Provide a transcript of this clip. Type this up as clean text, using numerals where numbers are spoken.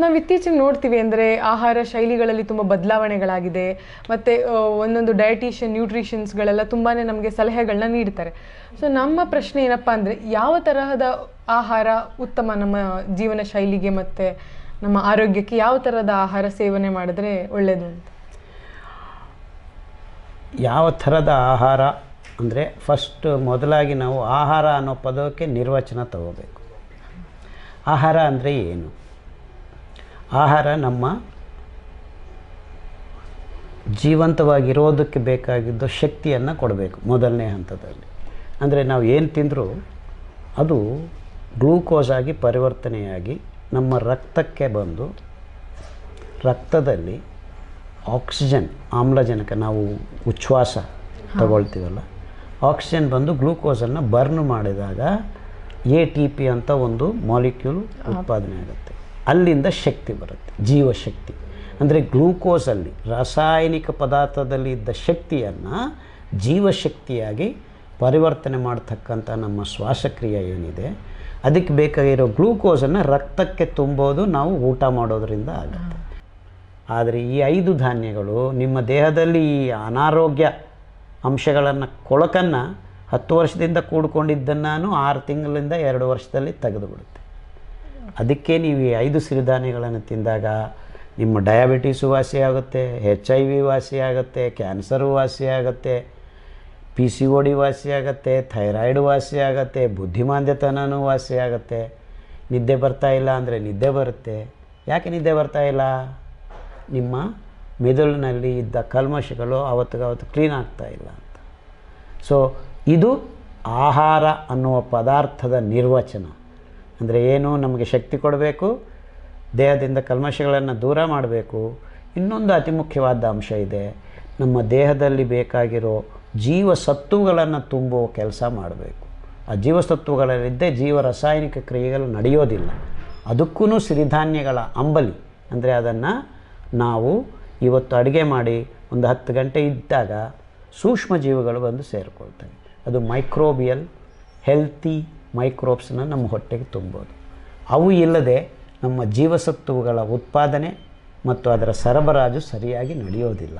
ನಾವು ಇತ್ತೀಚೆಗೆ ನೋಡ್ತೀವಿ ಅಂದರೆ ಆಹಾರ ಶೈಲಿಗಳಲ್ಲಿ ತುಂಬ ಬದಲಾವಣೆಗಳಾಗಿದೆ ಮತ್ತು ಒಂದೊಂದು ಡಯಟಿಷಿಯನ್ ನ್ಯೂಟ್ರಿಷನ್ಸ್ಗಳೆಲ್ಲ ತುಂಬಾ ನಮಗೆ ಸಲಹೆಗಳನ್ನ ನೀಡ್ತಾರೆ. ಸೊ ನಮ್ಮ ಪ್ರಶ್ನೆ ಏನಪ್ಪ ಅಂದರೆ, ಯಾವ ತರಹದ ಆಹಾರ ಉತ್ತಮ ನಮ್ಮ ಜೀವನ ಶೈಲಿಗೆ ಮತ್ತು ನಮ್ಮ ಆರೋಗ್ಯಕ್ಕೆ? ಯಾವ ಥರದ ಆಹಾರ ಸೇವನೆ ಮಾಡಿದ್ರೆ ಒಳ್ಳೆಯದು ಅಂತ? ಯಾವ ಥರದ ಆಹಾರ ಅಂದರೆ, ಫಸ್ಟ್ ಮೊದಲಾಗಿ ನಾವು ಆಹಾರ ಅನ್ನೋ ಪದಕ್ಕೆ ನಿರ್ವಚನ ತಗೋಬೇಕು. ಆಹಾರ ಅಂದರೆ ಏನು? ಆಹಾರ ನಮ್ಮ ಜೀವಂತವಾಗಿರೋದಕ್ಕೆ ಬೇಕಾಗಿದ್ದ ಶಕ್ತಿಯನ್ನು ಕೊಡಬೇಕು ಮೊದಲನೇ ಹಂತದಲ್ಲಿ. ಅಂದರೆ ನಾವು ಏನು ತಿಂದರೂ ಅದು ಗ್ಲೂಕೋಸ್ ಆಗಿ ಪರಿವರ್ತನೆಯಾಗಿ ನಮ್ಮ ರಕ್ತಕ್ಕೆ ಬಂದು ರಕ್ತದಲ್ಲಿ ಆಕ್ಸಿಜನ್, ಆಮ್ಲಜನಕ, ನಾವು ಉಚ್ಛ್ವಾಸ ತಗೊಳ್ತೀವಲ್ಲ, ಆಕ್ಸಿಜನ್ ಬಂದು ಗ್ಲೂಕೋಸನ್ನು ಬರ್ನ್ ಮಾಡಿದಾಗ ATP ಅಂತ ಒಂದು ಮಾಲಿಕ್ಯೂಲ್ ಉತ್ಪಾದನೆ ಆಗುತ್ತೆ. ಅಲ್ಲಿಂದ ಶಕ್ತಿ ಬರುತ್ತೆ, ಜೀವಶಕ್ತಿ. ಅಂದರೆ ಗ್ಲೂಕೋಸಲ್ಲಿ, ರಾಸಾಯನಿಕ ಪದಾರ್ಥದಲ್ಲಿ ಇದ್ದ ಶಕ್ತಿಯನ್ನು ಜೀವಶಕ್ತಿಯಾಗಿ ಪರಿವರ್ತನೆ ಮಾಡ್ತಕ್ಕಂಥ ನಮ್ಮ ಶ್ವಾಸಕ್ರಿಯೆ ಏನಿದೆ, ಅದಕ್ಕೆ ಬೇಕಾಗಿರೋ ಗ್ಲೂಕೋಸನ್ನು ರಕ್ತಕ್ಕೆ ತುಂಬೋದು ನಾವು ಊಟ ಮಾಡೋದರಿಂದ ಆಗುತ್ತೆ. ಆದರೆ ಈ 5 ಧಾನ್ಯಗಳು ನಿಮ್ಮ ದೇಹದಲ್ಲಿ ಈ ಅನಾರೋಗ್ಯ ಅಂಶಗಳನ್ನು, ಕೊಳಕನ್ನು 10 ವರ್ಷದಿಂದ ಕೂಡ್ಕೊಂಡಿದ್ದನ್ನು 6 ತಿಂಗಳಿಂದ 2 ವರ್ಷದಲ್ಲಿ ತೆಗೆದುಬಿಡುತ್ತೆ. ಅದಕ್ಕೆ ನೀವು ಈ 5 ಸಿರಿಧಾನ್ಯಗಳನ್ನು ತಿಂದಾಗ ನಿಮ್ಮ ಡಯಾಬಿಟೀಸು ವಾಸಿಯಾಗುತ್ತೆ, HIV ವಾಸಿಯಾಗುತ್ತೆ, ಕ್ಯಾನ್ಸರು ವಾಸಿಯಾಗುತ್ತೆ, PCOD ವಾಸಿಯಾಗುತ್ತೆ, ಥೈರಾಯ್ಡ್ ವಾಸಿಯಾಗುತ್ತೆ, ಬುದ್ಧಿಮಾಂದ್ಯತನೂ ವಾಸಿಯಾಗುತ್ತೆ. ನಿದ್ದೆ ಬರ್ತಾಯಿಲ್ಲ ಅಂದರೆ ನಿದ್ದೆ ಬರುತ್ತೆ. ಯಾಕೆ ನಿದ್ದೆ ಬರ್ತಾಯಿಲ್ಲ? ನಿಮ್ಮ ಮೆದುಳಿನಲ್ಲಿ ಇದ್ದ ಕಲ್ಮಶಗಳು ಅವತ್ತಿಗಾವತ್ತು ಕ್ಲೀನ್ ಆಗ್ತಾಯಿಲ್ಲ ಅಂತ. ಸೊ ಇದು ಆಹಾರ ಅನ್ನುವ ಪದಾರ್ಥದ ನಿರ್ವಚನ. ಅಂದರೆ ಏನು? ನಮಗೆ ಶಕ್ತಿ ಕೊಡಬೇಕು, ದೇಹದಿಂದ ಕಲ್ಮಶಗಳನ್ನು ದೂರ ಮಾಡಬೇಕು. ಇನ್ನೊಂದು ಅತಿ ಮುಖ್ಯವಾದ ಅಂಶ ಇದೆ, ನಮ್ಮ ದೇಹದಲ್ಲಿ ಬೇಕಾಗಿರೋ ಜೀವಸತ್ವಗಳನ್ನು ತುಂಬುವ ಕೆಲಸ ಮಾಡಬೇಕು. ಆ ಜೀವಸತ್ವಗಳಲ್ಲಿದ್ದೇ ಜೀವ ರಾಸಾಯನಿಕ ಕ್ರಿಯೆಗಳು ನಡೆಯೋದಿಲ್ಲ. ಅದಕ್ಕೂ ಸಿರಿಧಾನ್ಯಗಳ ಅಂಬಲಿ, ಅಂದರೆ ಅದನ್ನು ನಾವು ಇವತ್ತು ಅಡುಗೆ ಮಾಡಿ ಒಂದು 10 ಗಂಟೆ ಇದ್ದಾಗ ಸೂಕ್ಷ್ಮ ಜೀವಿಗಳು ಬಂದು ಸೇರಿಕೊಳ್ತವೆ. ಅದು ಮೈಕ್ರೋಬಿಯಲ್ ಹೆಲ್ತಿ ಮೈಕ್ರೋಬ್ಸನ್ನು ನಮ್ಮ ಹೊಟ್ಟೆಗೆ ತುಂಬೋದು. ಅವು ಇಲ್ಲದೆ ನಮ್ಮ ಜೀವಸತ್ವಗಳ ಉತ್ಪಾದನೆ ಮತ್ತು ಅದರ ಸರಬರಾಜು ಸರಿಯಾಗಿ ನಡೆಯೋದಿಲ್ಲ.